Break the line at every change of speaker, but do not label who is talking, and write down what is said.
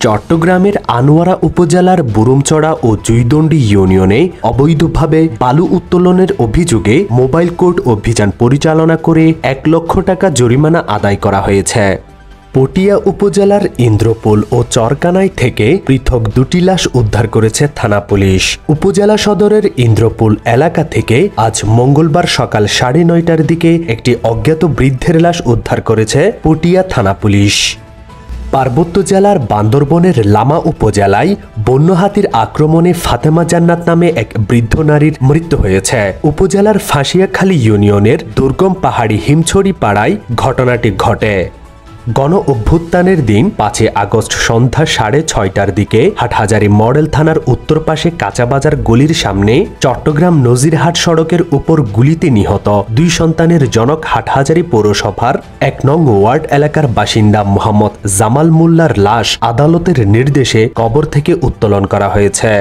চট্টগ্রামের আনোয়ারা উপজেলার বুরুমচড়া ও জুইদণ্ডী ইউনিয়নে অবৈধভাবে বালু উত্তোলনের অভিযোগে মোবাইল কোর্ট অভিযান পরিচালনা করে ১ লক্ষ টাকা জরিমানা আদায় করা হয়েছে। পটিয়া উপজেলার ইন্দ্রপুল ও চরকানাই থেকে পৃথক ২টি লাশ উদ্ধার করেছে থানা পুলিশ। উপজেলা সদরের ইন্দ্রপুল এলাকা থেকে আজ মঙ্গলবার সকাল ৯:৩০টার দিকে একটি অজ্ঞাত বৃদ্ধের লাশ উদ্ধার করেছে পটিয়া থানা পুলিশ। পার্বত্য জেলার বান্দরবনের লামা উপজেলায় বন্য হাতির আক্রমণে ফাতেমা জান্নাত নামে এক বৃদ্ধ নারীর মৃত্যু হয়েছে। উপজেলার ফাঁসিয়াখালী ইউনিয়নের দুর্গম পাহাড়ি হিমছড়ি পাড়ায় ঘটনাটি ঘটে। গণ অভ্যুত্থানের দিন ৫ আগস্ট সন্ধ্যা ৬:৩০টার দিকে হাটহাজারী মডেল থানার উত্তর পাশে কাঁচাবাজার গলির সামনে চট্টগ্রাম নজিরহাট সড়কের উপর গুলিতে নিহত ২ সন্তানের জনক হাটহাজারী পৌরসভার ১ নং ওয়ার্ড এলাকার বাসিন্দা মোহাম্মদ জামাল মোল্লার লাশ আদালতের নির্দেশে কবর থেকে উত্তোলন করা হয়েছে।